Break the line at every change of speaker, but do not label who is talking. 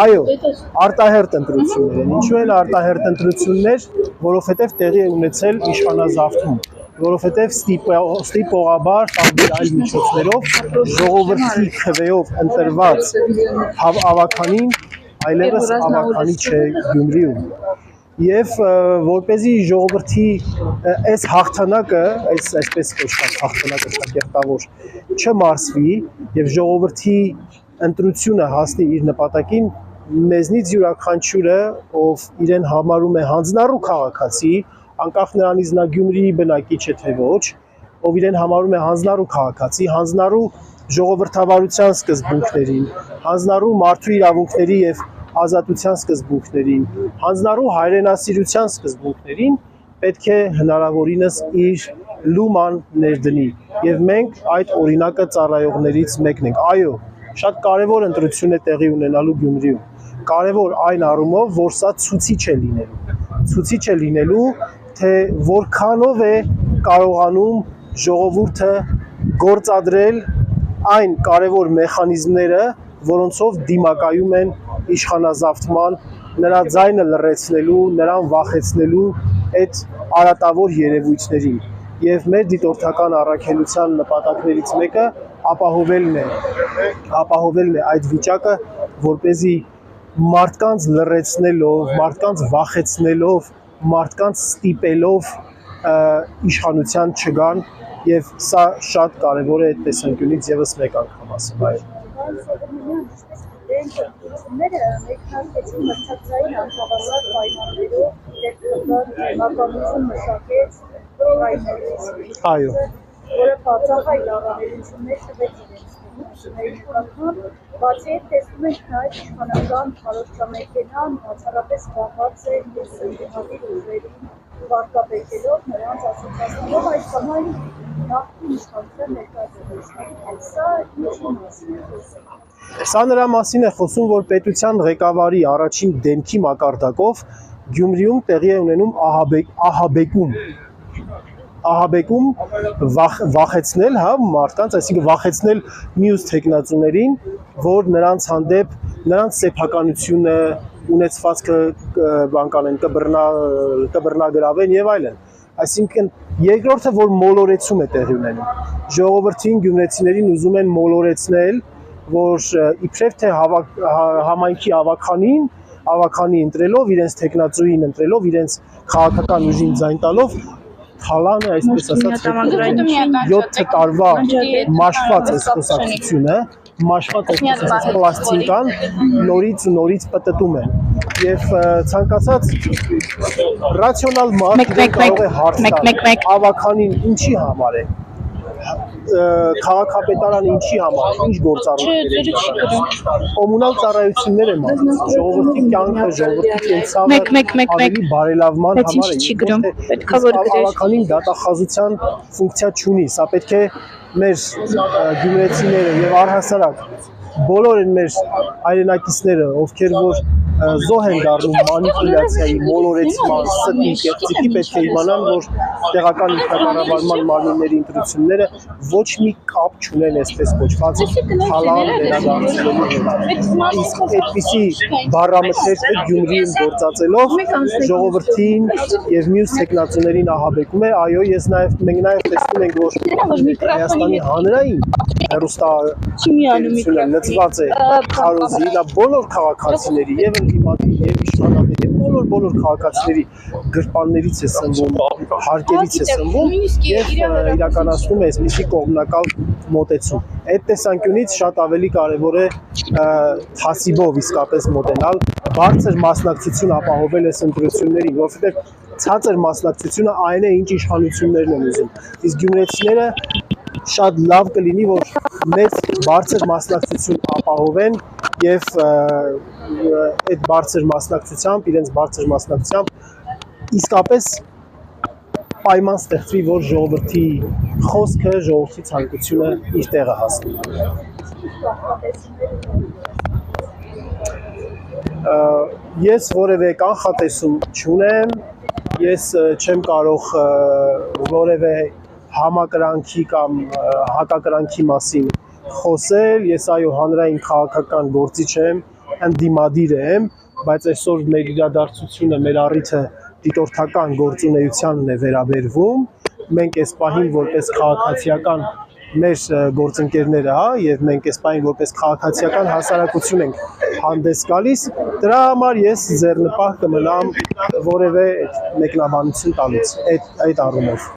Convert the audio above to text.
Այո, արտահերտ ընտրություններ են։ Ինչու են արտահերտ ընտրություններ, որովհետև տեղի է ունեցել իշխանազավթում, որովհետև ստիպողաբար տարբեր այլ միջոցներով ժողովրդի քվեով ընտրված ավականին այլևս ավականի չէ Գյումրիում։ Եվ որպեսզի ժողովրդի այս հաղթանակը, այսպես կոչված հաղթանակը շակերտավոր չմարսվի եւ ժողովրդի ընտրությունը հասնի իր նպատակին, մեզնից յուրաքանչյուրը, ով իրեն համարում է հանձնառու քաղաքացի, անկախ նրանից նա Գյումրիի բնակիչ է թե ոչ, ով իրեն համարում է հանձնառու քաղաքացի, հանձնառու ժողովրդավարության սկզբունքներին, հանձնառու մարդու իրավունքների եւ ազատության սկզբունքներին, հանձնառու հայրենասիրության սկզբունքներին պետք է հնարավորինս իր լուման ներդնի եւ մենք այդ օրինակը ծառայողներից մեկն ենք։ Այո, շատ կարեւոր ընտրություն է տեղի ունենալու Գյումրիում։ Կարեւոր այն առումով, որ սա ցուցիչ է լինելու, թե որքանով է կարողանում ժողովուրդը գործադրել այն կարեւոր մեխանիզմները, որոնցով դիմակայում են իշխանազավթման, նրա ձայնը լռեցնելու, նրան վախեցնելու այդ արատավոր երևույթներին։ Եվ մեր դիտորդական առաքելության նպատակներից մեկը ապահովելն է այդ վիճակը, որպեսզի մարդկանց լռեցնելով, մարդկանց վախեցնելով, մարդկանց ստիպելով իշխանության չգան, եւ սա շատ կարեւոր է այդ տեսանկյունից եւս մեկ անգամ ասեմ, այո։
Մեկնարկեցին մրցակցային անհավասար պայմաններով դեպքական մշակեց
այո,
որը բացահայտ առավելություններ տվեց իրենց բացի այդ տեսնում ենք նաև իշխանական քարոզչամեքենան բացառապես զբաղված է սենդիկատի ուժերին վարկաբեկելով նրանց ասոցիացնելով այս բանային նախկին իշխանության ներկայացուցիչներին։ Սա ինչի մասին է խոսում։
Սա նրա մասին է խոսում, որ պետության ղեկավարի առաջին դեմքի մակարդակով Գյումրիում տեղի է ունենում ահաբեկում վախեցնել մարդկանց, այսինքն վախեցնել մյուս թեկնածուներին, որ նրանց հանդեպ նրանց սեփականությունը, ունեցվածքը կբռնագրավեն եւ այլն։ Այսինքն երկրորդը, որ մոլորեցում է տեղի ունենում։ Ժողովրդին, գյումրեցիներին ուզում են մոլորեցնել, որ իբրև թե համայնքի ավականի ընտրելով, իրենց թեկնածուին ընտրելով, իրենց քաղաքական ուժին ձայն տալով, թալանը, այսպես ասած, 7 տարվա մաշված այս խոսակցությունը, մաշված այս պլաստիկան նորից պտտում են։ Եվ ցանկացած ռացիոնալ մարդ կարող է հարց տալ, ավականին ինչի համար է, քաղաքապետարանը ինչի համար է, ինչ գործառույթներ է, կոմունալ ծառայություններ է մատուցում, ժողովրդի կյանքը, ժողովրդի կենցաղը ավելի բարելավման համար է, ավականին դատախազության ֆունկցիա չունի, սա պետք է մեր գյումրեցիները եւ առհասարակ բոլոր են մեր հայրենակիցները, ովքեր որ զոհ են դառնում մանիպուլյացիայի, մոլորեցման, ստի, կեղծիքի, պետք է իմանան, որ տեղական ինքնակառավարման մարմինների ընտրությունները ոչ մի կապ չունեն այսպես կոչված թալան վերադարձնելու հետ։ Իսկ այդպիսի բառամթերքը Գյումրիում գործածելով ժողովրդին եւ մյուս տեխնացիներին ահաբեկում է, այո, մենք նաեւ տեսնում ենք, որ Հայաստանի հանրային հեռուստաալիքությունը լծված է քարոզի, դա բոլոր քաղաքացիների եւ ընդդիմադիր եւ իշխանամետ բոլոր քաղաքացիների գրպաններից է սնվում, հարկերից է սնվում եւ իրականացնում է այսպիսի կողմնակալ մոտեցում։ Այդ տեսանկյունից շատ ավելի կարեւոր է թասիբով իսկապես մոտենալ, բարձր մասնակցություն ապահովել այս ընտրություններին, որովհետեւ ցածր մասնակցությունը այն է, ինչ իշխանություններն են ուզում։ Իսկ գյումրեցիները շատ լավ կլինի, որ մեծ բարձր մասնակցություն ապահովեն եւ այդ բարձր մասնակցությամբ, իրենց բարձր մասնակցությամբ իսկապես պայման ստեղծվի, որ ժողովրդի խոսքը, ժողովրդի ցանկությունը իր տեղը հասնի։ Ես որևէ կանխատեսում չունեմ, ես չեմ կարող որևէ համակրանքի կամ հակակրանքի մասին խոսել, ես այո հանրային քաղաքական գործիչ եմ, ընդդիմադիր եմ, բայց այսօր մեր իրադարձությունը, մեր առիթը դիտորդական գործունեությանն է վերաբերվում։ Մենք այս պահին որպես քաղաքացիական մեր գործընկերները, եւ մենք այս պահին որպես քաղաքացիական հասարակություն ենք հանդես գալիս, դրա համար ես ձեռնպահ կմնամ որևէ մեկնաբանություն տալուց այդ առումով։